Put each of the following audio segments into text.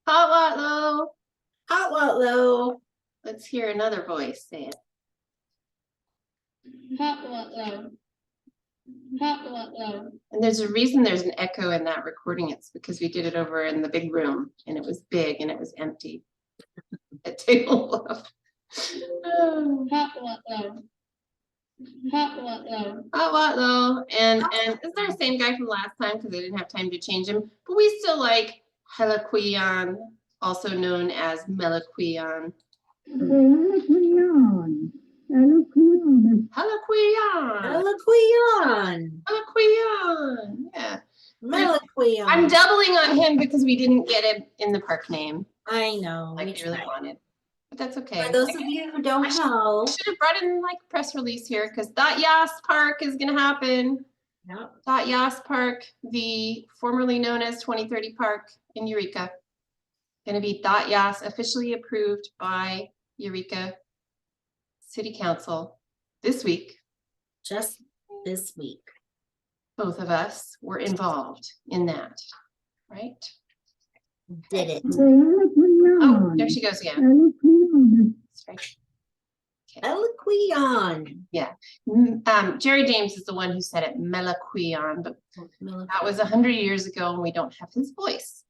Soulatluk. Soulatluk. Let's hear another voice say it. Soulatluk. Soulatluk. And there's a reason there's an echo in that recording. It's because we did it over in the big room and it was big and it was empty. A table of Soulatluk. Soulatluk. Soulatluk. And it's our same guy from last time because I didn't have time to change him. But we still like Helaquian, also known as Melaquian. Helaquian. Yeah. Melaquian. I'm doubling on him because we didn't get him in the park name I know. like we really wanted. But that's okay. For those of you who don't know. I should have brought in like press release here because Yas Park is going to happen. Yep. Yas Park, the formerly known as 2030 Park in Eureka. Going to be Yas, officially approved by Eureka City Council this week. Just this week. Both of us were involved in that, right? Did it. Oh, there she goes again. That's right. Melaquian. Yeah. Jerry James is the one who said it, Melaquian, but that was 100 years ago and we don't have his voice.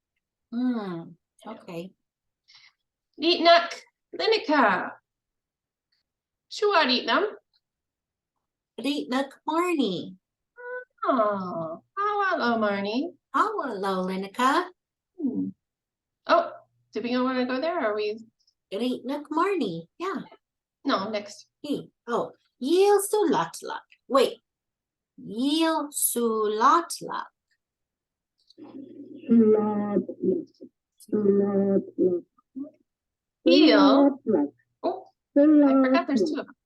Okay. Litnak Linika. Shua Litnam. Litnak Marnie. Oh, hello, Marnie. Hello, Linika. Oh, did we want to go there? Or are we? Litnak Marnie. Yeah. No, next. Oh, Yil Soulatluk. Wait. Yil Soulatluk. Heel. Oh, I forgot there's two of them.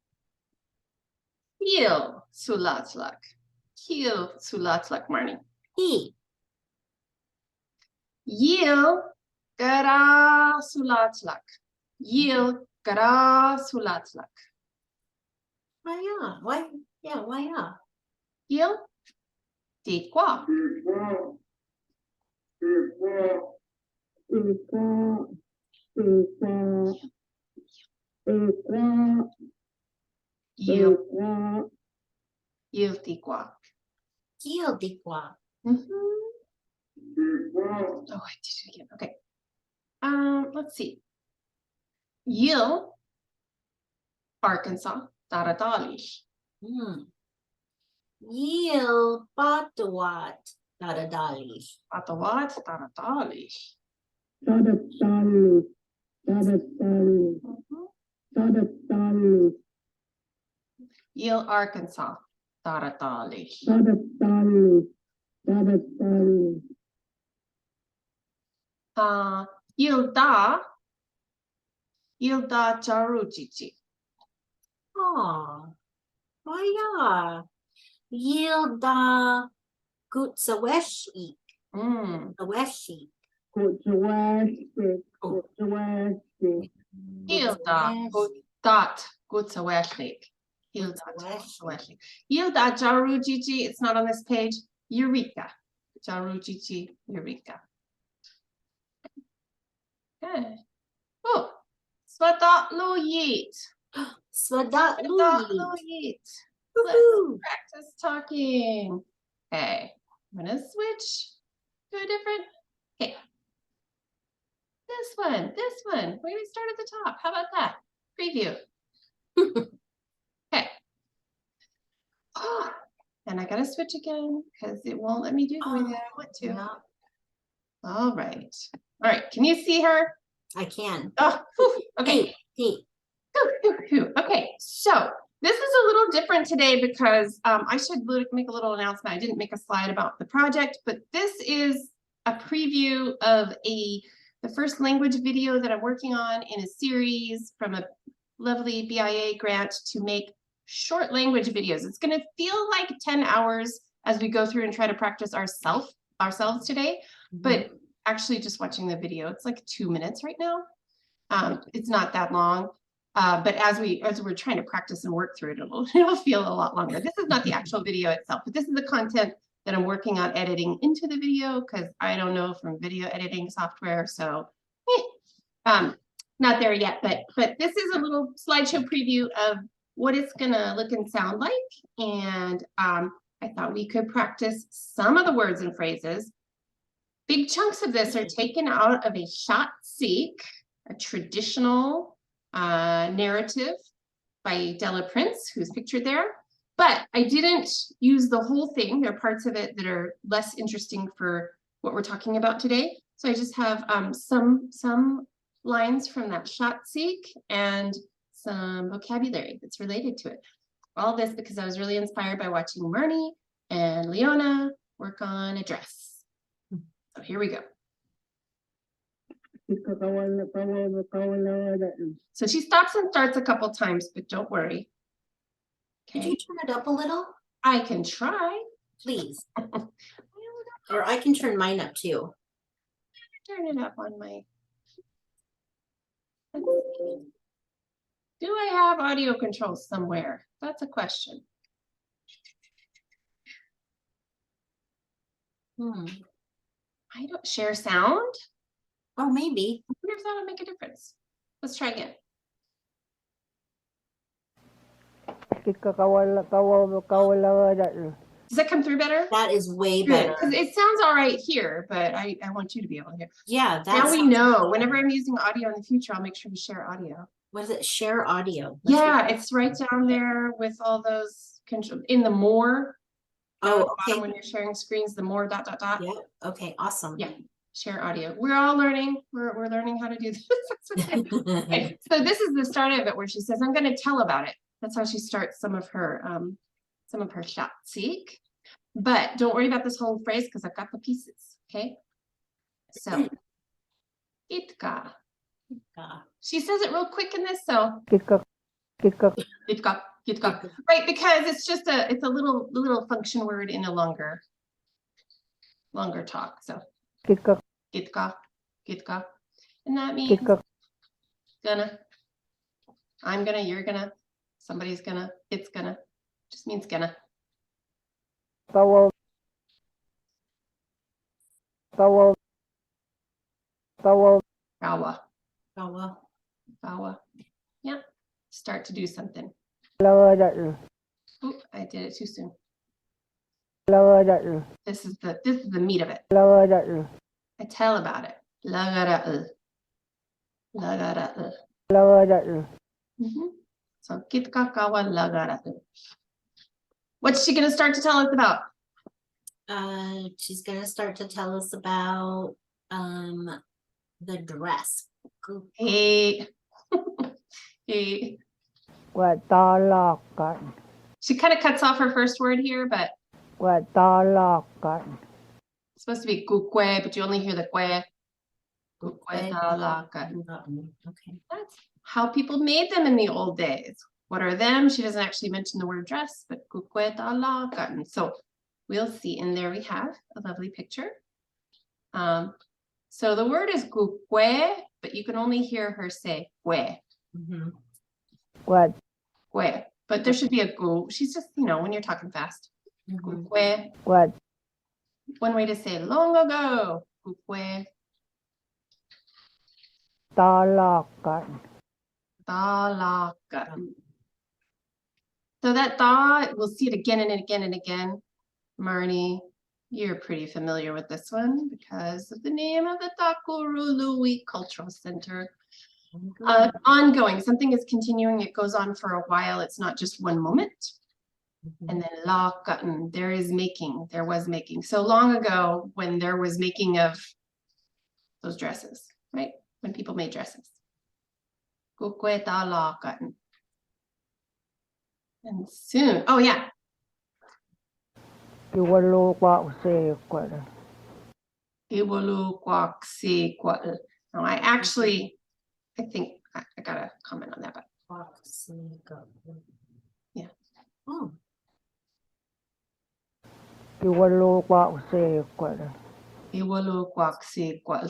Heel Soulatluk. Heel Soulatluk, Marnie. Yil Gara Soulatluk. Yil Gara Soulatluk. Why? Why not? Yil Dikwa. Yil Dikwa. Yil Dikwa. Oh, I did it again. Okay. Let's see. Yil, Arkansas, Daradalish. Yil Batawat Daradalish. Batawat, Daradalish. Yil, Arkansas, Daradalish. Yilda Jarujichi. Oh, yeah. Yilda Gutsaweshi. Aweshi. Yilda Gutsaweshnik. Yilda Jarujichi. It's not on this page. Eureka. Jarujichi, Eureka. Okay. Oh, Soulatluk. Soulatluk. Let's practice talking. Okay, I'm gonna switch to a different. Okay, this one. We're gonna start at the top. How about that? Preview. Okay. Oh, and I gotta switch again because it won't let me do the way that I want to. No. All right. All right. Can you see her? I can. Oh, whew. Okay. Okay, so this is a little different today because I should make a little announcement. I didn't make a slide about the project, but this is a preview of the first language video that I'm working on in a series from a lovely BIA grant to make short language videos. It's going to feel like 10 hours as we go through and try to practice ourselves today, but actually just watching the video, it's like 2 minutes right now. It's not that long. But as we're trying to practice and work through it, it'll feel a lot longer. This is not the actual video itself, but this is the content that I'm working on editing into the video because I don't know from video editing software. So not there yet, but this is a little slideshow preview of what it's gonna look and sound like. And I thought we could practice some of the words and phrases. Big chunks of this are taken out of a Shot-Seek, a traditional narrative by Della Prince, who's pictured there. But I didn't use the whole thing. There are parts of it that are less interesting for what we're talking about today. So I just have some lines from that Shot-Seek and some vocabulary that's related to it. All this because I was really inspired by watching Marnie and Leona work on a dress. So here we go. So she stops and starts a couple times, but don't worry. Could you turn it up a little? I can try. Please. Or I can turn mine up too. Turn it up on my. Do I have audio controls somewhere? That's a question. I don't share sound. Oh, maybe. I wonder if that'll make a difference. Let's try again. Does that come through better? That is way Good, better. because it sounds all right here, but I want you to be able to hear. Yeah, now we know. Whenever I'm using audio in the future, I'll make sure to share audio. What is it? Share audio. Yeah, it's right down there with all those control in the more. Oh, okay. When you're sharing screens, the more ... Yeah. Okay. Awesome. Yeah. Share audio. We're all learning. We're learning how to do this. Okay, so this is the start of it where she says, "I'm going to tell about it." That's how she starts some of her Shot-Seek. But don't worry about this whole phrase because I've got the pieces. Okay. So Itka. She says it real quick in this, so Itka. Right, because it's just it's a little function word in a longer talk. So Gitka. And that means gonna, I'm gonna, you're gonna, somebody's gonna, it's gonna, just means gonna. Kawa. Yeah. Start to do something. Oop, I did it too soon. This is the meat of it. I tell about it. So kitka kawa lagara. What's she gonna start to tell us about? She's gonna start to tell us about the dress. Hey. Hey. She kind of cuts off her first word here, but it's supposed to be kukwe, but you only hear the kwe. Okay. That's how people made them in the old days. What are them? She doesn't actually mention the word dress, but kukwe talakan. So we'll see. And there we have a lovely picture. So the word is kukwe, but you can only hear her say kwe. Kwe. But there should be a gu. She's just, when you're talking fast. Kukwe. One way to say long ago. Kukwe. Talakan. So that da, we'll see it again and again and again. Marnie, you're pretty familiar with this one because of the name of the Louwi Cultural Center. Ongoing, something is continuing, it goes on for a while, it's not just one moment. And then la katan, there was making. So long ago when there was making of those dresses, right? When people made dresses. Kukwe ta la katan. And soon, oh yeah. Iwalu kwak si kwal. Now I think I gotta comment on that, but yeah. Oh.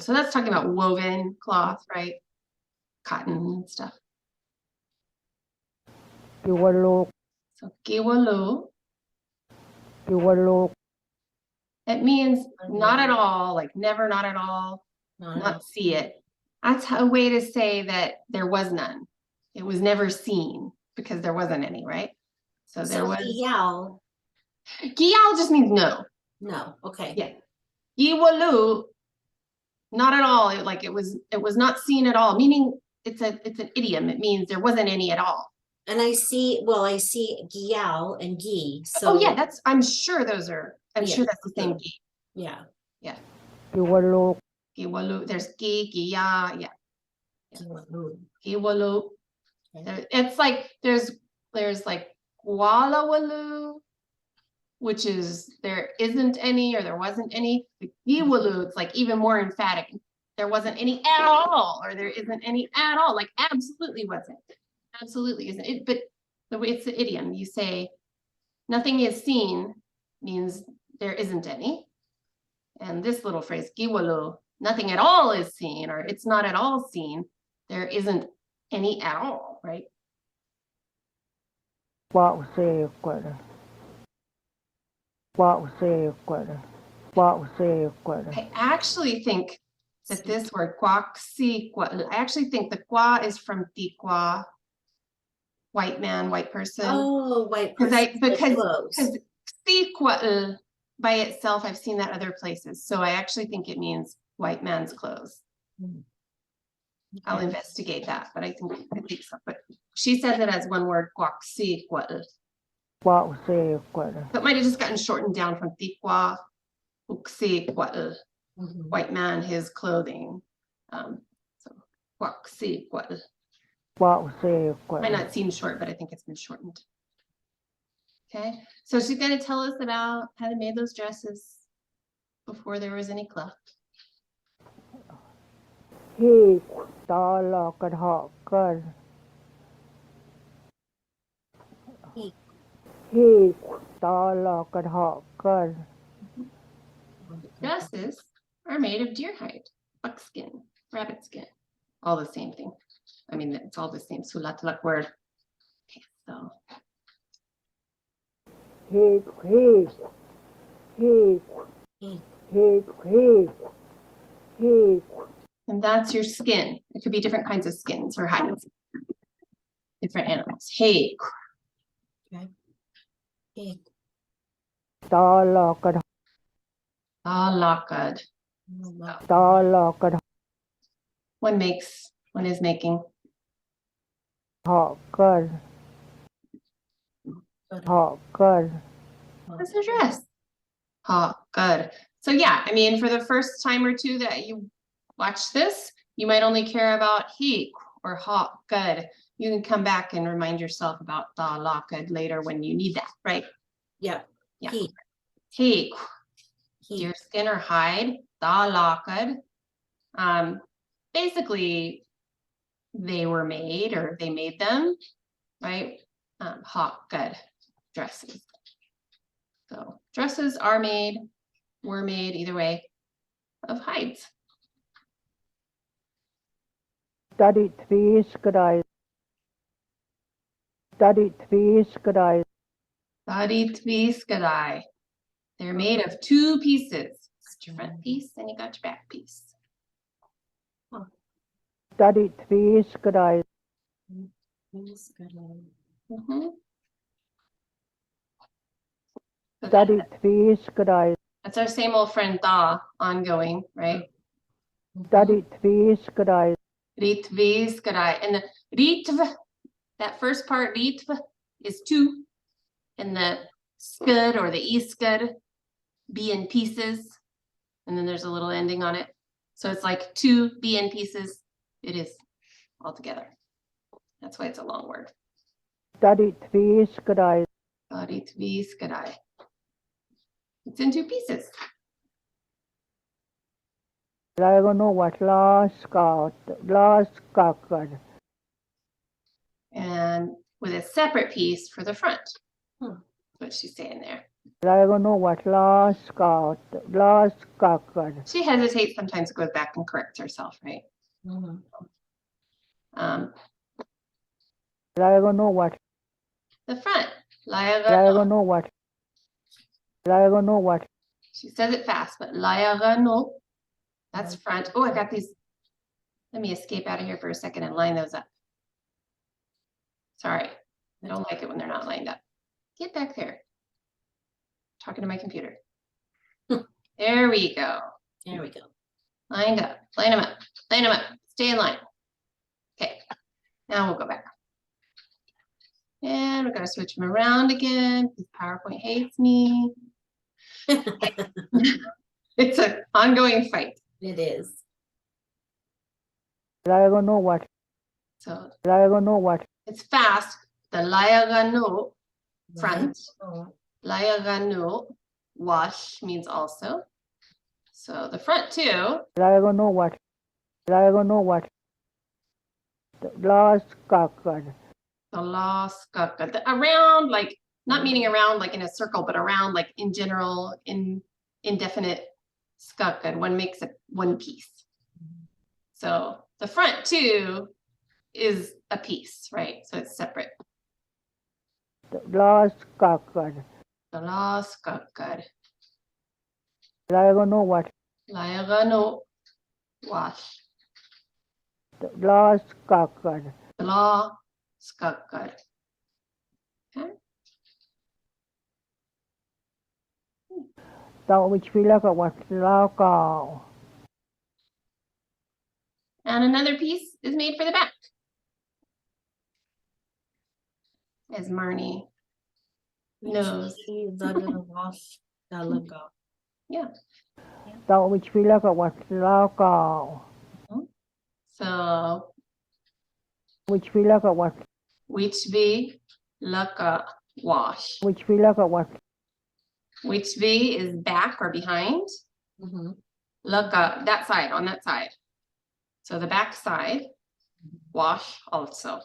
So that's talking about woven cloth, right? Cotton and stuff. So kiwalu. It means not at all, like never, not at all, not see it. That's a way to say that there was none. It was never seen because there wasn't any, right? So there was. Giyal. Giyal just means no. No, okay. Yeah. Giwalu, not at all. It was not seen at all, meaning it's an idiom. It means there wasn't any at all. And I see giyal and gi. So oh yeah, I'm sure those are, sure that's the same gi. Yeah. Yeah. Giwalu. Giwalu. There's gi, giya, yeah. Giwalu. Giwalu. It's like there's like Walawalu, which is there isn't any or there wasn't any. Giwalu, it's like even more emphatic. There wasn't any at all, or there isn't any at all. Like absolutely wasn't. Absolutely isn't it. But the way it's the idiom, you say nothing is seen means there isn't any. And this little phrase, giwalu, nothing at all is seen, or it's not at all seen. There isn't any at all, right? I actually think that this word I actually think the kwa is from tikwa, white man, white person. Oh, white person. Because tikwa by itself, I've seen that other places. So I actually think it means white man's clothes. Okay. I'll investigate that, but I think so. But she says it as one word, kwaksikwa. That might have just gotten shortened down from tikwa, uksikwa, white man, his clothing. So kwaksikwa. Might not seem short, but I think it's been shortened. Okay, so she's going to tell us about how they made those dresses before there was any cloth. Dresses are made of deer hide, buckskin, rabbit skin, all the same thing. I mean, it's all the same Soulatluk word. Okay, so. And that's your skin. It could be different kinds of skins or hides. Different animals. Hey. Okay. Hey. Dalakad. One is making. That's a dress. Good. So yeah, I mean, for the first time or two that you watch this, you might only care about he or good. You can come back and remind yourself about good later when you need that, right? Yeah. Yeah. He. Deer skin or hide. Good. Basically, they were made or they made them, right? Good dresses. So dresses are made, were made, either way, of hides. They're made of two pieces. Got your front piece and you got your back piece. Oh. That's our same old friend Da, ongoing, right? And the ritv, that first part, ritv, is two. And the scud or the e-scud, be in pieces. And then there's a little ending on it. So it's like two be in pieces. It is all together. That's why it's a long word. It's in two pieces. And with a separate piece for the front. That's what she's saying there. She hesitates, sometimes goes back and corrects herself, right? The front. She says it fast, but layagano, that's front. Oh, I got these. Let me escape out of here for a second and line those up. Sorry, I don't like it when they're not lined up. Get back there. Talking to my computer. There we go. There we go. Lined up. Line them up. Line them up. Stay in line. Okay. Now we'll go back. And we're going to switch them around again because PowerPoint hates me. It's an ongoing fight. It is. Layagano what? So Layagano what? it's fast. The layagano, front. Oh, Layagano, wash means also. So the front two. Layagano what? Layagano what? Last kakad. The laskaka, around, like not meaning around like in a circle, but around like in general, in indefinite skaka. One makes it one piece. So the front two is a piece, right? So it's separate. Last kakad. The laskaka, Layagano what? layagano, wash. Last kakad. The laskaka. Okay. Tao which feel like a what? Lao. And another piece is made for the back. As Marnie knows. Yeah. Tao which feel like a what? Lao. So Which feel like a what? which V laka wash. Which feel like a what? Which V is back or behind. Mhm. Laka, that side, on that side. So the back side, wash also.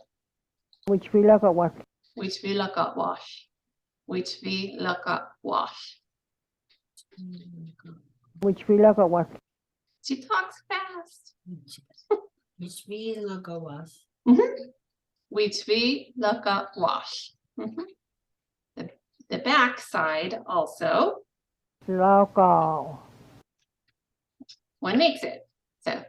Which feel like a what? Which V laka wash. Which V laka wash. Which feel like a what? She talks fast. Which we look at us. Which V laka wash. Mhm. The back side also, Lao. one makes it. So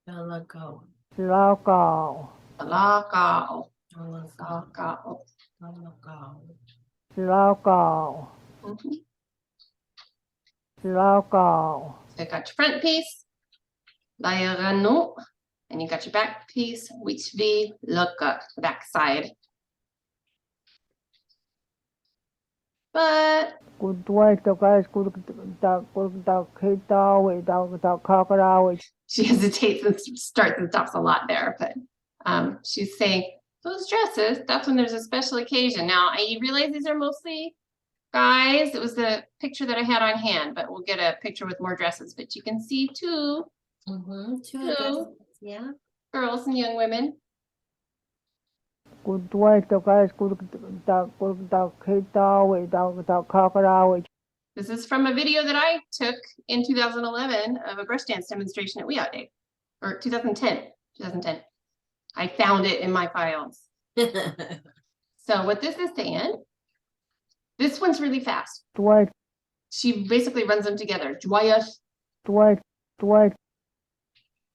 Go. Lao. laka, Go. laka. Lao. Mhm. Lao. So you got your front piece, layagano, and you got your back piece, which V laka, the back side. But Good way to guys good without crocodile. she hesitates and starts and stops a lot there. But she's saying those dresses, that's when there's a special occasion. Now I realize these are mostly guys. It was the picture that I had on hand, but we'll get a picture with more dresses. But you can see two Two Two. dresses. Yeah. girls and young women. Good way to guys good without crocodile. This is from a video that I took in 2011 of a brush dance demonstration at Wiyot Day, or 2010. I found it in my files. So what this is saying, this one's really fast. Dwight, She basically runs them together. Jwayah, Dwight,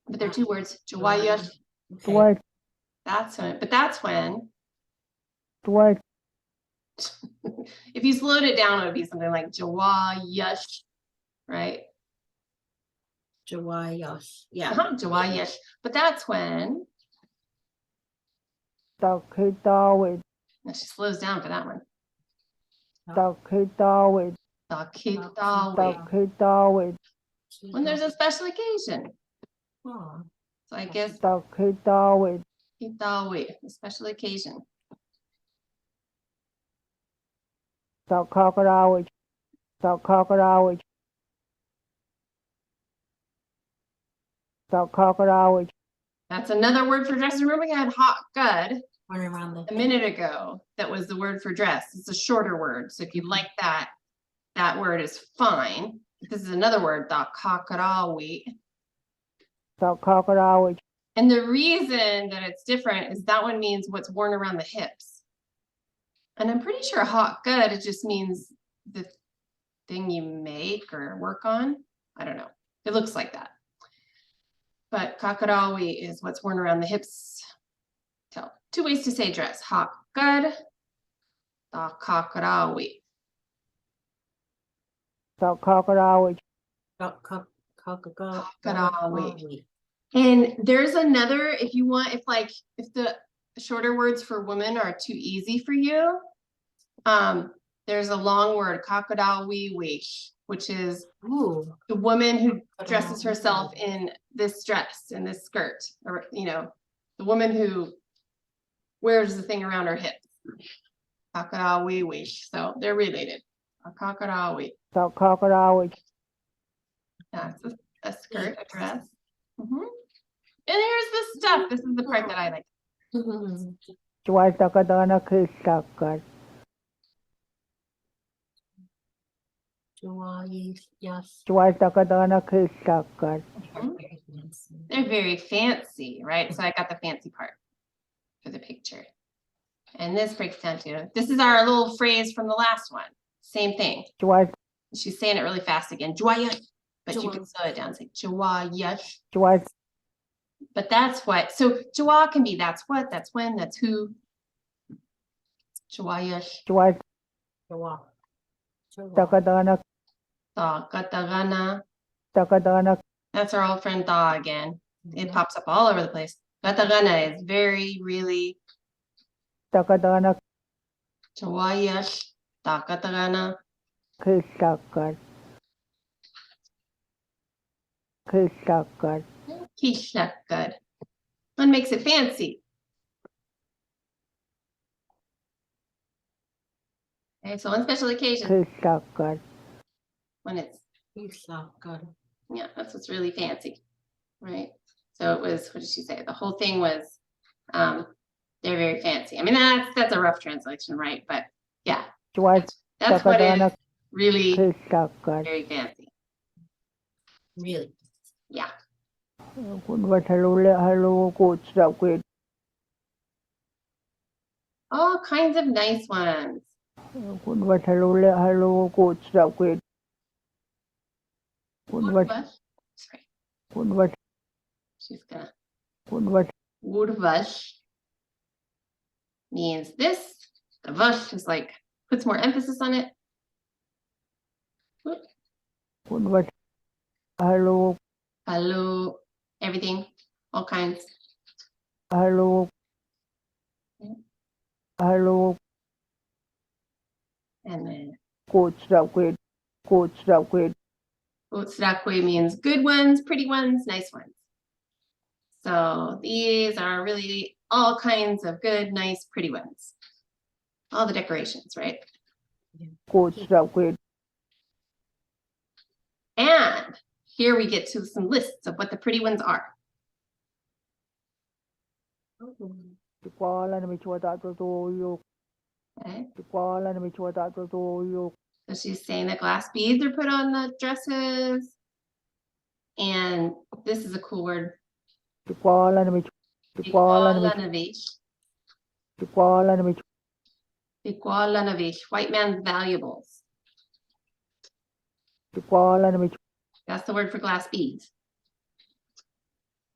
but they're two words. Jwayah. Okay. Dwight, That's when, but that's when, Dwight, if you slowed it down, it would be something like Jwayah, right? Jawayash. Yeah. Jwayah. But that's when, Dakitawi, now she slows down for that one. Dakitawi, Dakitawi. When there's a special occasion. Oh. So I guess Dakitawi, Kitawi, a special occasion. crocodile, crocodile, That's another word for dress. Remember we had hot good Run around a the. minute ago. That was the word for dress. It's a shorter word. So if you like that, that word is fine. This is another word, the kakarawi. crocodile, And the reason that it's different is that one means what's worn around the hips. And I'm pretty sure hot good, it just means the thing you make or work on. I don't know. It looks like that. But kakarawi is what's worn around the hips. So 2 ways to say dress. Hakar, kakarawi. So kakarawi. Kakarawi. And there's another, if you want, if the shorter words for women are too easy for you, there's a long word, kakarawi, which is Ooh. the woman who dresses herself in this dress, in this skirt, or, you know, the woman who wears the thing around her hips. Kakarawi. So they're related. Kakarawi. So kakarawi. Yeah, it's a skirt, a dress. And here's the stuff. This is the part that I like. Chuatakadana kisakar. Yes. Chuatakadana kisakar. They're very fancy, right? So I got the fancy part for the picture. And this breaks down to, this is our little phrase from the last one. Same thing. She's saying it really fast again. Joyesh. But you can slow it down. It's like joyesh. But that's what. So joa can be that's what, that's when, that's who. Joyesh. Takadana. Katagana. Takadana. That's our old friend Da again. It pops up all over the place. Katagana is very, really. Takadana. Joyesh. Katagana. Kisakar. Kisakar. Kishakad. One makes it fancy. Okay, so on special occasions, Kisakar. when it's, yeah, that's what's really fancy, right? So it was, what did she say? The whole thing was, they're very fancy. I mean, that's a rough translation, right? But yeah, that's what is really very fancy. Really? Yeah. All kinds of nice ones. Sorry. She's gonna. Urvash means this. The vash is like, puts more emphasis on it. Hello, everything, all kinds. Hello. And then Utsrakwe means good ones, pretty ones, nice ones. So these are really all kinds of good, nice, pretty ones. All the decorations, right? And here we get to some lists of what the pretty ones are. Okay. So she's saying that glass beads are put on the dresses. And this is a cool word. White man's valuables. That's the word for glass beads.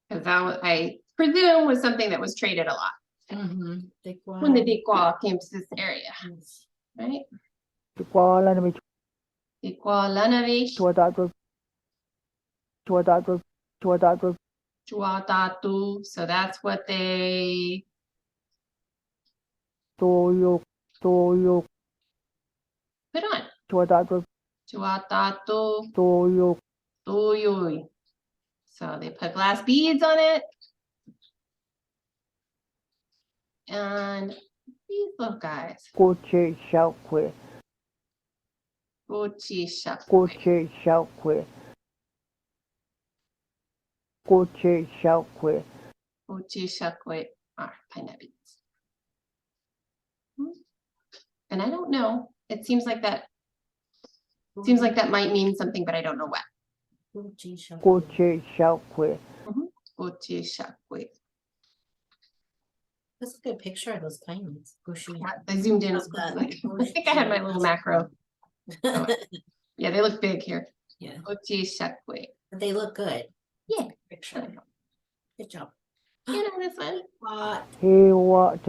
Because that, I presume, was something that was traded a lot. When the Dikwa came to this area, right? Chuatatu. So that's what they put on. Chuatatu. Toyoi. So they put glass beads on it. And these little guys. Gochi shakwe. Are pineapple beads. And I don't know. It seems like that. Seems like that might mean something, but I don't know what. Let's look at a picture of those pine beads. Yeah, I zoomed in. I think I had my little macro. Yeah, they look big here. Yeah, Ochi-shakwe. but they look good. Yeah. Picture. Good job. You know this one? What? Hiwot.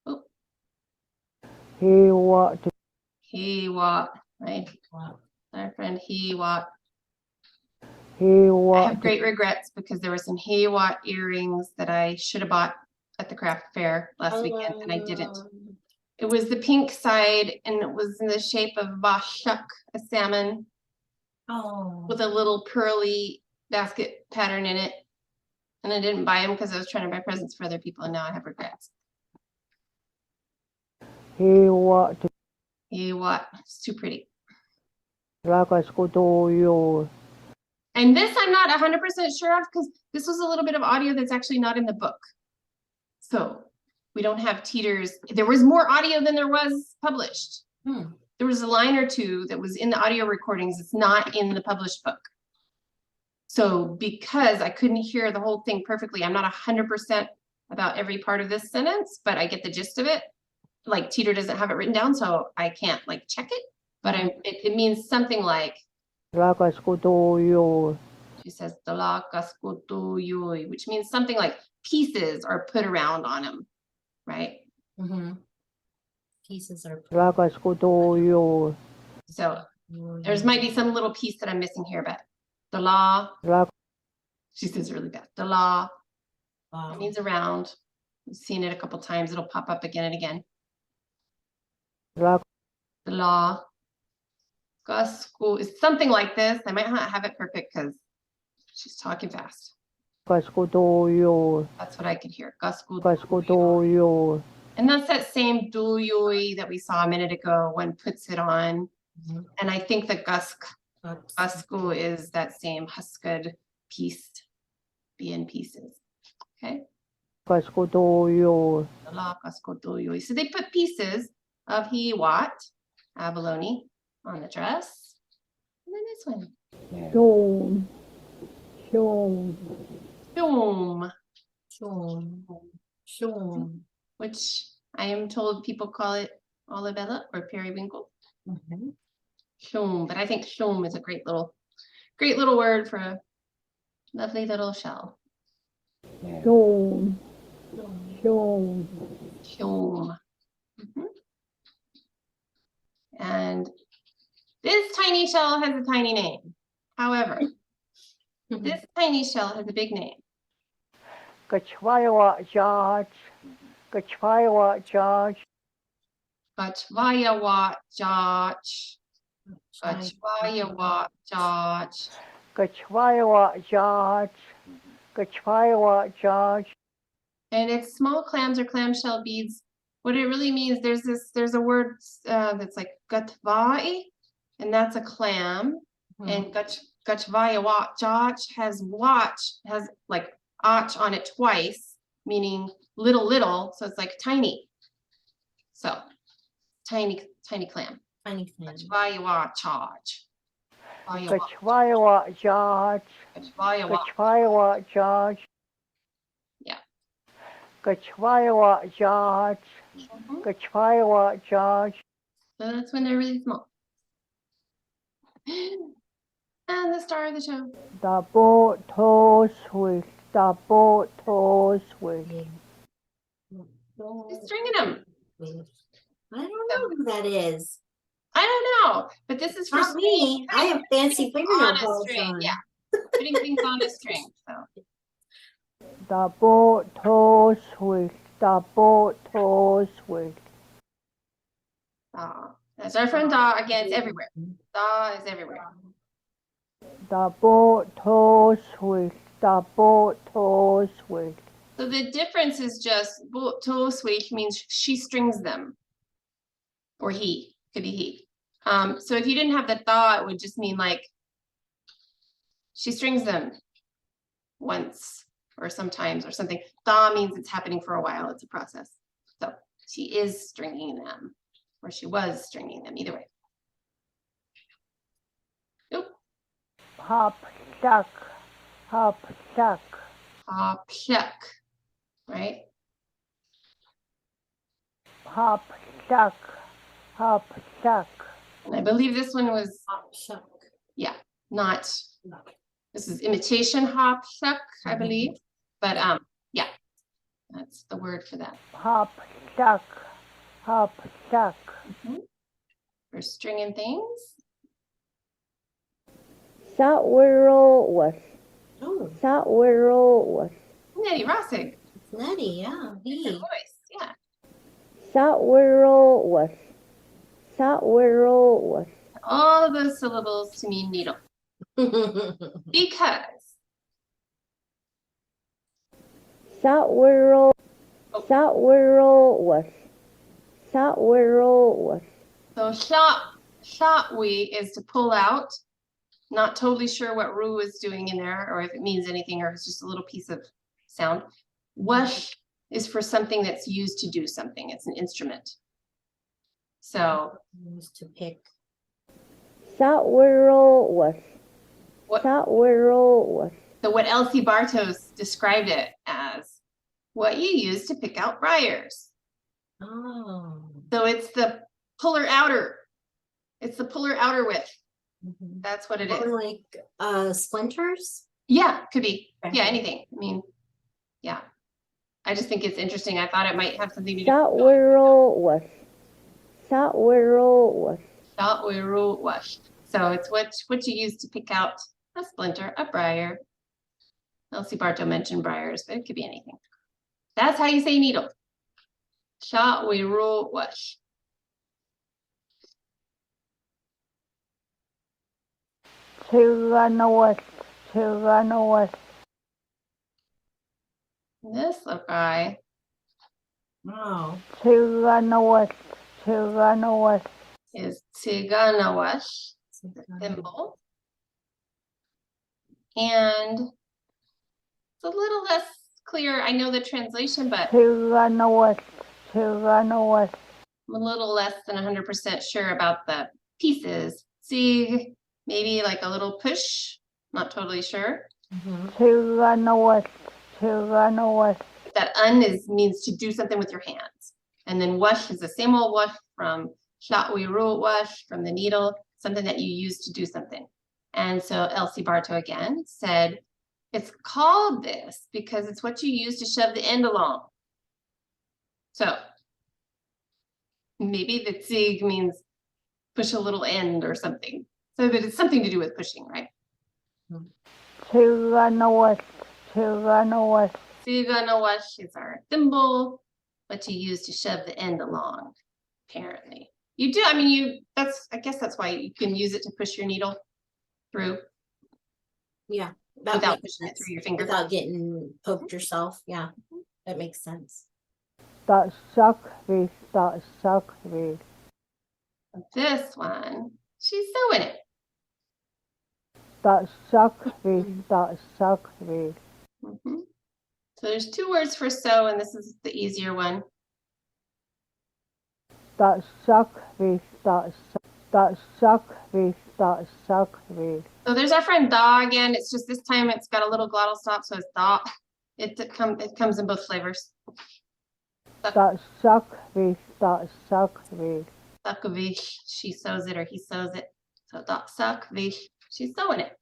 Oh. Hiwot. Hiwot, right? Wow. Our friend Hiwot. I have Hiwot. great regrets because there were some Hiwot earrings that I should have bought at the craft fair last weekend and I didn't. It was the pink side and it was in the shape of bashak, a salmon Oh. with a little pearly basket pattern in it. And I didn't buy them because I was trying to buy presents for other people and now I have regrets. Hiwot. Hiwot, it's too pretty. Lakas ko tuyo. And this I'm not 100% sure of because this was a little bit of audio that's actually not in the book. So we don't have teeters. There was more audio than there was published. There was a line or two that was in the audio recordings. It's not in the published book. So because I couldn't hear the whole thing perfectly, I'm not 100% about every part of this sentence, but I get the gist of it. Like Teeter doesn't have it written down, so I can't like check it. But it means something like, Lakas ko tuyo. she says, which means something like pieces are put around on him, right? Pieces are. Lakas ko tuyo. So there's might be some little piece that I'm missing here, but the law, she says really bad. The law, it means around. We've seen it a couple times. It'll pop up again and again. The law, Gusku is something like this. I might not have it perfect because she's talking fast. Lakas ko tuyo. That's what I could hear. Gusku. Lakas ko tuyo. And that's that same duyui that we saw a minute ago. One puts it on. And I think the gusku is that same husked piece, be in pieces. Okay. Lakas ko tuyo. So they put pieces of hiwat, abalone, on the dress. And then this one. Shom. Shom. Shom, which I am told people call it olivella or periwinkle. Shom, but I think shom is a great little word for a lovely little shell. Shom. Shom. Shom. And this tiny shell has a tiny name. However, this tiny shell has a big name. Kachwayawat George. Kachwayawat George. Gachvayawat Jach. Gachvayawat Jach. Kachwayawat George. Kachwayawat George. And it's small clams or clamshell beads. What it really means, there's a word that's like gatvai, and that's a clam. And gachvayawat Jach has like ach on it twice, meaning little, so it's like tiny. So tiny clam. Gachvayawat Jach. Kachwayawat George. Kachwayawat George. Yeah. Kachwayawat George. Kachwayawat George. So that's when they're really small. And the star of the show. The boat toes with. The boat toes with. He's stringing them. I don't know who that is. I don't know, but this is for Not me. I have fancy fingernail on a polish string. on. Yeah, putting things on a string. So The boat toes with. The boat toes with. that's our friend Da again. It's everywhere. Da is everywhere. The boat toes with. The boat toes with. So the difference is just to switch means she strings them, or he could be he. So if you didn't have the da, it would just mean like she strings them once or sometimes or something. Da means it's happening for a while. It's a process. So she is stringing them, or she was stringing them. Either way. Nope. Hop, duck. Hop, duck. Hop, shuck. Right? Hop, duck. Hop, duck. And I believe this one was Shuck. not, this is imitation hop shuck, I believe. But yeah, that's the word for that. hop, stuck, hop, stuck. For stringing things. Sawirro was, Oh, Sawirro was, Nettie Rossig. it's nutty, yeah. Good V. voice, yeah. Sawirro was, Sawirro was. All of those syllables to mean needle. Because Sawirro, Oh. Sawirro was, Sawirro was. so shotwi is to pull out. Not totally sure what Ru is doing in there or if it means anything or it's just a little piece of sound. Wash is for something that's used to do something. It's an instrument. So Used to pick. Sawirro was, what Sawirro was. so what Elsie Bartos described it as what you use to pick out briars. Oh. So it's the puller outer. It's the puller outer width. Mhm. That's what it is. Or like splinters? Yeah, could be. Okay. Yeah, anything. I mean, yeah. I just think it's interesting. I thought it might have something to do Sawirro was, Sawirro was. with wash. So it's what you use to pick out a splinter, a briar. Elsie Barto mentioned briars, but it could be anything. That's how you say needle. wash. Tiganowas, Tiganowas. This little guy Wow. Tiganowas, Tiganowas. is Tiganawash, the thimble. And it's a little less clear. I know the translation, but Tiganowas, Tiganowas. I'm a little less than 100% sure about the pieces. Sig, maybe like a little push, not totally sure. Mhm. Tiganowas, Tiganowas. That means to do something with your hands. And then wash is the same old wash from Shatwiru wash, from the needle, something that you use to do something. And so Elsie Barto again said, it's called this because it's what you use to shove the end along. So maybe the zig means push a little end or something. So that it's something to do with pushing, right? Tiganowas, Tiganowas. Siganawash is our thimble, what you use to shove the end along, apparently. You do, I mean, I guess that's why you can use it to push your needle through Yeah. That without makes pushing it sense. through your finger. Without getting poked yourself. Yeah. That makes sense. That suckfish, that suckfish. This one, she's sewing it. That suckfish, that suckfish. Mhm. So there's two words for sew, and this is the easier one. That suckfish, that suckfish, that suckfish. So there's our friend Da again. It's just this time it's got a little glottal stop, so it's Da. It comes in both flavors. That suckfish, that suckfish. Suckvish, she sews it or he sews it. So Da suckvish, she's sewing it.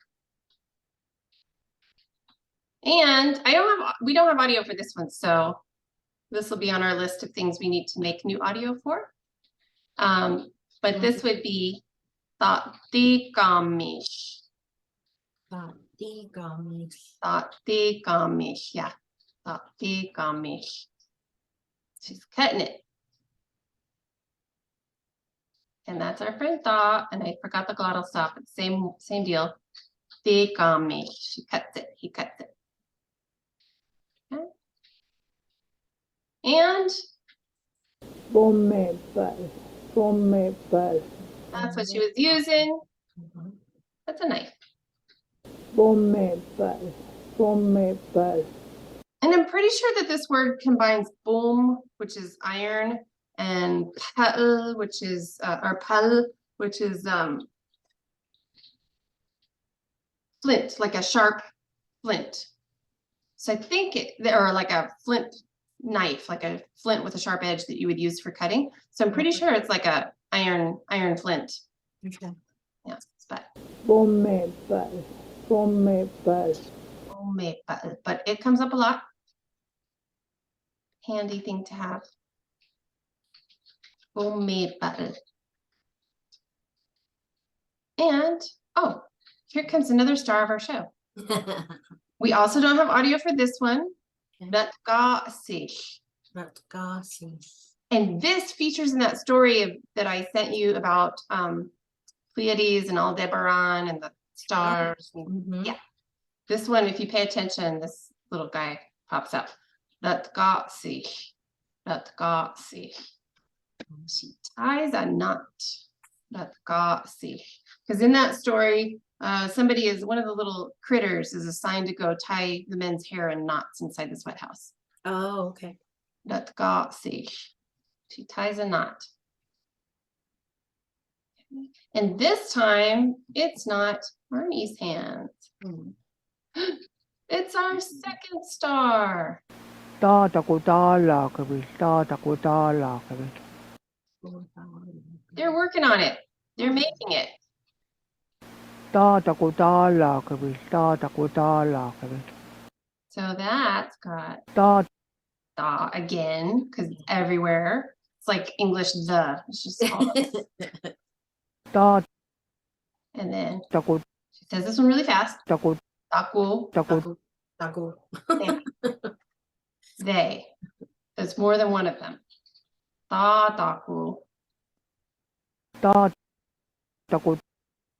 And we don't have audio for this one, so this will be on our list of things we need to make new audio for. But this would be Tatikamish. Tatikamish, yeah. Tatikamish. She's cutting it. And that's our friend Tha, and I forgot the glottal stop, but same deal. Tikamish. She cuts it, he cuts it. Okay. And Bomebal, bomebal, that's what she was using. That's a knife. bomebal, bomebal. And I'm pretty sure that this word combines boom, which is iron, and pal, which is flint, like a sharp flint. So I think or like a flint knife, like a flint with a sharp edge that you would use for cutting. So I'm pretty sure it's like a iron flint. Okay. Yeah, but Formidable. Formidable. but it comes up a lot. Handy thing to have. Formidable. And oh, here comes another star of our show. We also don't have audio for this one. Okay. That sich. Not gossip. And this features in that story that I sent you about Pleiades and Aldebaran and the stars. And, Mhm. yeah. This one, if you pay attention, this little guy pops up. That got sich. That got sich. She ties a knot. That got sich. Because in that story, somebody is one of the little critters is assigned to go tie the men's hair in knots inside the sweat house. Oh, okay. Dat got sich. She ties a knot. And this time, it's not Arnie's hands. Mm. It's our second star. Tatakutalaakavis. Tatakutalaakavis. They're working on it. They're making it. Tatakutalaakavis. Tatakutalaakavis. So that's got Tatakut. da again, because it's everywhere. It's like English the. It's just all. And then she says this one really fast. Taku. Tagu. Tagu. They. There's more than one of them. Taku. Tatakut.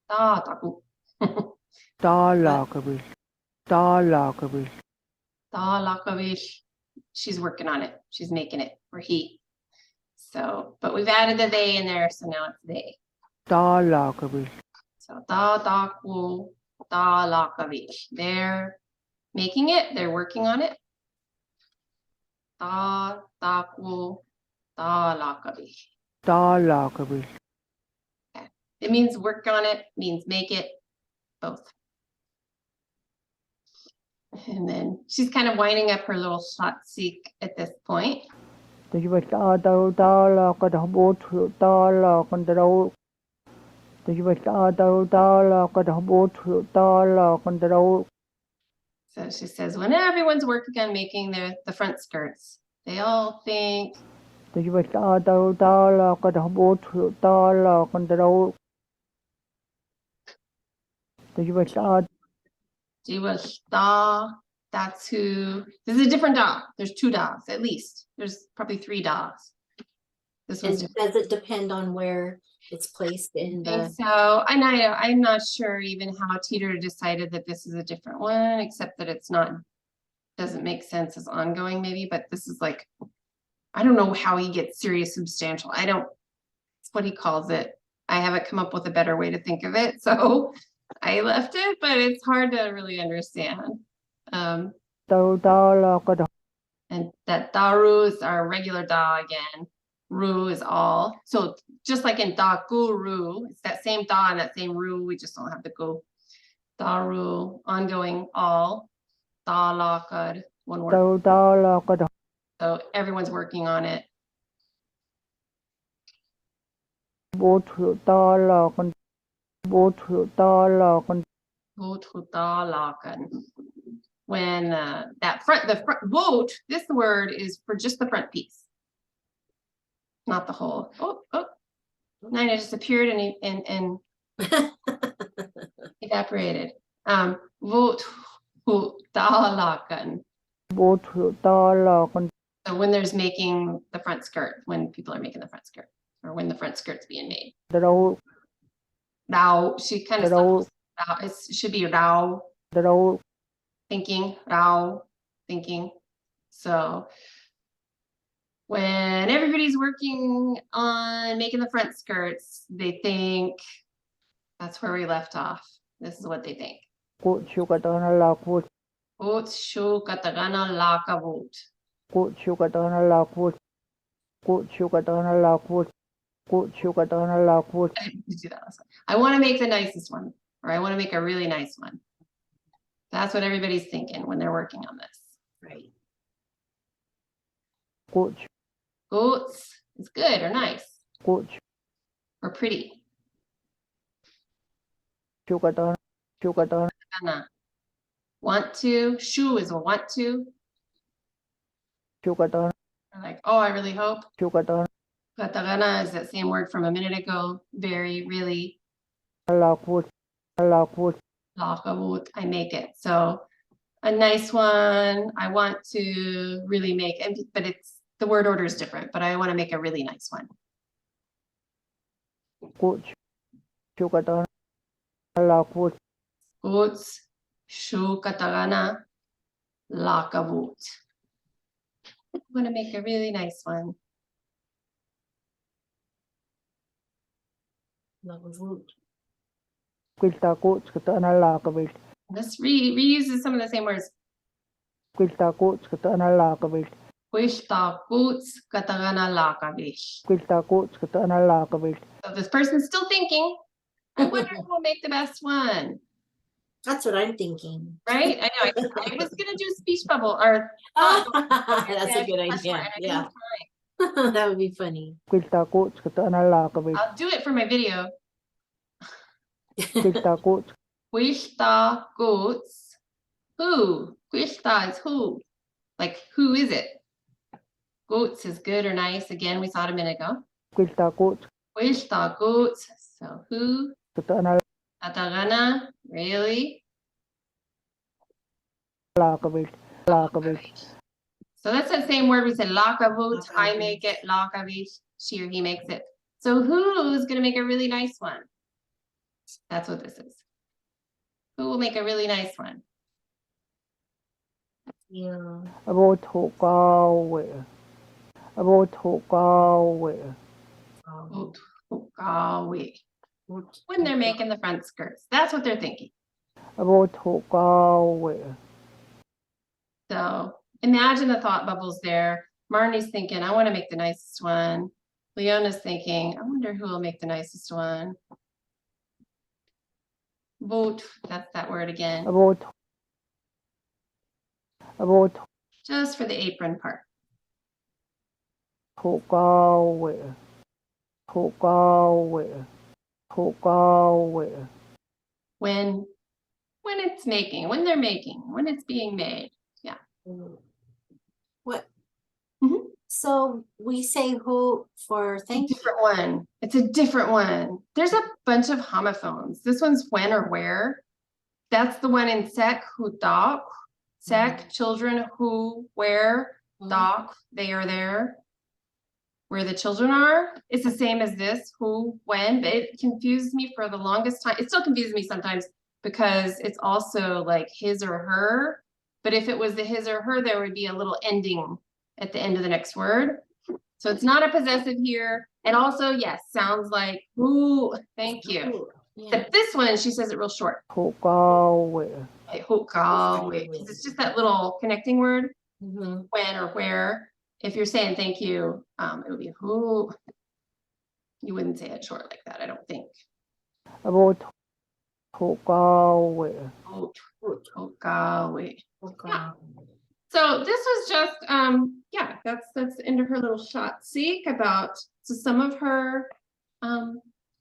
Taku. Talaakavis. Talaakavis. Soulatluk. She's working on it. She's making it, or he. So, but we've added the they in there, so now it's they. Talaakavis. So Soulatluk. They're making it. They're working on it. Soulatluk. Talaakavis. It means work on it, means make it, both. And then she's kind of winding up her little Soulatluk at this point. Tajuvat Tatalakadabotu Talakandaro. Tajuvat Tatalakadabotu Talakandaro. So she says, when everyone's working on making the front skirts, they all think Tajuvat Tatalakadabotu Talakandaro. Tajuvat Jiwa da, that's who. This is a different da. There's two das at least. There's probably three das. This And one's different. does it depend on where it's placed in I think the? so. And I'm not sure even how Teeter decided that this is a different one, except that it's not, doesn't make sense as ongoing maybe, but this is like, I don't know how he gets serious substantial. I don't, it's what he calls it. I haven't come up with a better way to think of it. So I left it, but it's hard to really understand. Tatalakadabotu. And that daru is our regular da again. Ru is all. So just like in da guru, it's that same da and that same ru. We just don't have the gu. Daru, ongoing, all. Da lakad, one word. Tatalakadabotu. So everyone's working on it. Talakan. Botu Talakan. Botu da lakan. When the front boat, this word is for just the front piece, not the whole. Oh, Nina just appeared and evaporated. Vote dalakan. Botu Talakan. So when there's making the front skirt, when people are making the front skirt, or when the front skirt's being made. Daro. Now she kind of Daro. it should be Rao Daro. thinking, Rao thinking. So when everybody's working on making the front skirts, they think that's where we left off. This is what they think. Kuchukatana Lakut. Shu katagana lakavut. Kuchukatana Lakut. Kuchukatana Lakut. Kuchukatana Lakut. I want to make the nicest one, or I want to make a really nice one. That's what everybody's thinking when they're working on this. Right. Kuch. Goats is good or nice Kuch. or pretty. Chugadon, Chugadon, Katagana. Want to. Shu is a want to. Chugadon, Or like, oh, I really hope. Chugadon, Katagana is that same word from a minute ago. Very, really. Lockwood, Lockwood, Lakavut, I make it. So a nice one. I want to really make, but it's the word order is different, but I want to make a really nice one. Good, Chugadon, Lockwood, Goods, shu katagana, lakavut. I'm going to make a really nice one. Quilta Goods, Katana Lakavit, This reuses some of the same words. Quilta Goods, Katana Lakavit, Quishta goods, katagana lakavish. Quilta Goods, Katana Lakavit, So this person's still thinking, I wonder who will make the best one, That's what I'm thinking. right? I know, I was going to do speech bubble or That's a good question idea. mark, I didn't Yeah. have time. That would be funny. Quilta Goods, Katana Lakavit, I'll do it for my video. Quilta Goods, Quishta goods, who? Quishta is who? Like, who is it? Goats is good or nice. Again, we saw it a minute ago. Quilta Goods, Quishta goats. So who? Katana Atagana. Really? Lakavit, Lakavit, So that's the same word we said. Lakavut. I make it. Lakavit. She or he makes it. So who's going to make a really nice one? That's what this is. Who will make a really nice one? Yeah. About Hokawe, about Hokawe, Goat. Hokawi. When they're making the front skirts. That's what they're thinking. about Hokawe, So imagine the thought bubbles there. Marnie's thinking, I want to make the nicest one. Leona's thinking, I wonder who will make the nicest one. Vote, that's that word again. about Just for the apron part. Hokawe, Hokawe, Hokawe, When it's making, when they're making, when it's being made. What? Mhm. So we say who for thank you. Different one. It's a different one. There's a bunch of homophones. This one's when or where. That's the one in sek, who doc. Sek, children, who, where, doc, they are there. Where the children are, it's the same as this, who, when, but it confused me for the longest time. It still confuses me sometimes because it's also like his or her. But if it was the his or her, there would be a little ending at the end of the next word. So it's not a possessive here. And also, yes, sounds like, ooh, thank you. Yeah. But this one, she says it real short. Hokawe, Like, hokawe, because it's just that little connecting word, Mhm. when or where. If you're saying thank you, it would be who. You wouldn't say it short like that, I don't think. about Hokawe, Hokawe. Okay. Yeah. So this was just, yeah, that's the end of her little shot seek about, so some of her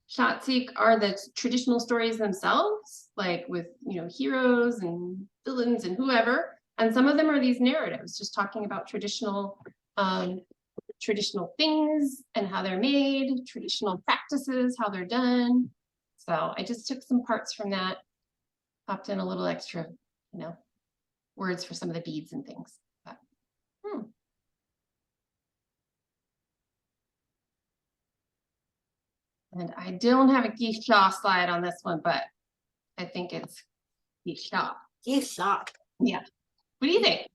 shot seek are the traditional stories themselves, like with, heroes and villains and whoever. And some of them are these narratives, just talking about traditional things and how they're made, traditional practices, how they're done. So I just took some parts from that, popped in a little extra, words for some of the beads and things. But, And I don't have a Gisha slide on this one, but I think it's Gisha. You shot. Yeah. What do you think?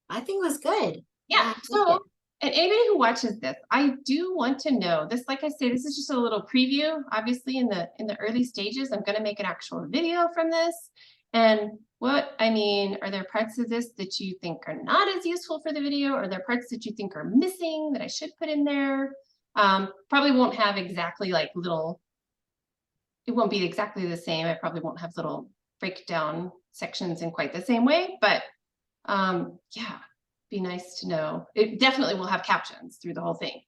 I think it was good. Yeah. I liked So, it. and anybody who watches this, I do want to know this. Like I say, this is just a little preview. Obviously, in the early stages, I'm going to make an actual video from this. And are there parts of this that you think are not as useful for the video? Are there parts that you think are missing that I should put in there? Probably won't have exactly like little, it won't be exactly the same. I probably won't have little breakdown sections in quite the same way, but yeah, be nice to know. It definitely will have captions through the whole thing.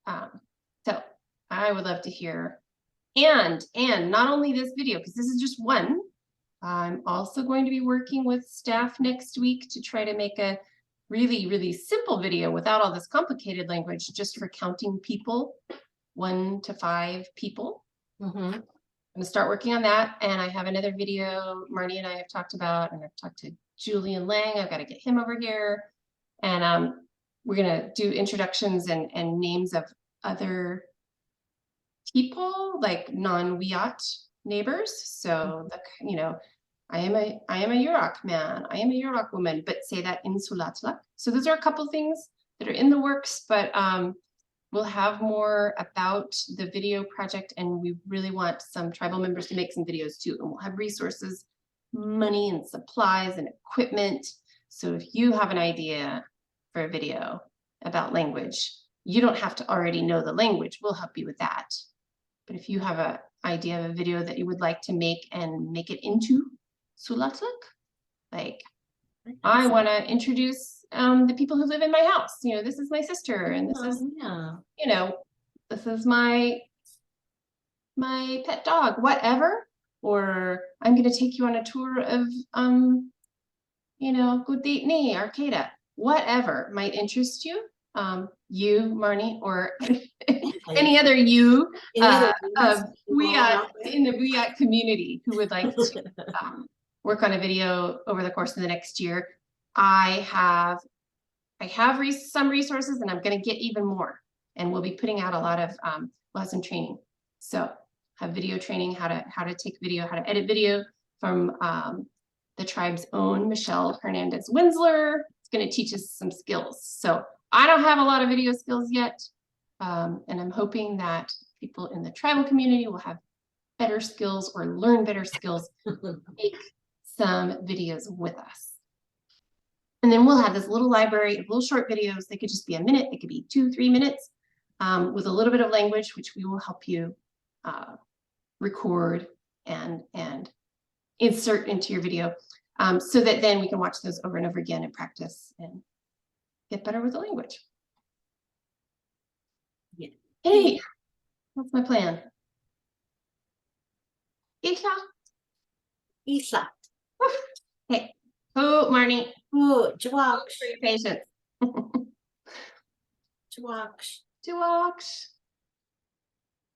So I would love to hear And not only this video, because this is just one, I'm also going to be working with staff next week to try to make a really, really simple video without all this complicated language, just for counting people, 1 to 5 people. Mhm. I'm gonna start working on that, and I have another video Marnie and I have talked about, and I've talked to Julian Lang. I've got to get him over here, and we're gonna do introductions and names of other people, like non-Wiyot neighbors. So I am a Yurok man, I am a Yurok woman, but say that in Soulatluk. So those are a couple things that are in the works, but we'll have more about the video project, and we really want some tribal members to make some videos too, and we'll have resources, money and supplies and equipment. So if you have an idea for a video about language, you don't have to already know the language. We'll help you with that. But if you have an idea of a video that you would like to make and make it into Soulatluk, like I want to introduce the people who live in my house. This is my sister, and this is, this is my pet dog, whatever. Or I'm going to take you on a tour of, Guditni, Arcata, whatever might interest you. You, Marnie, or any other you Wiyot in the Wiyot community who would like to work on a video over the course of the next year. I have some resources, and I'm going to get even more, and we'll be putting out a lot of lesson training. So have video training, how to take video, how to edit video from the tribe's own Michelle Hernandez Winsler. It's going to teach us some skills. So I don't have a lot of video skills yet, and I'm hoping that people in the tribal community will have better skills or learn better skills, make some videos with us. And then we'll have this little library of little short videos. They could just be a minute, they could be 2-3 minutes, with a little bit of language, which we will help you record and insert into your video, so that then we can watch those over and over again and practice and get better with the language. Yeah. Hey, that's my plan. Isha. Isa. Hey. Oh, Marnie. Oh, Jawak. For your patience. Jawak. Jawak.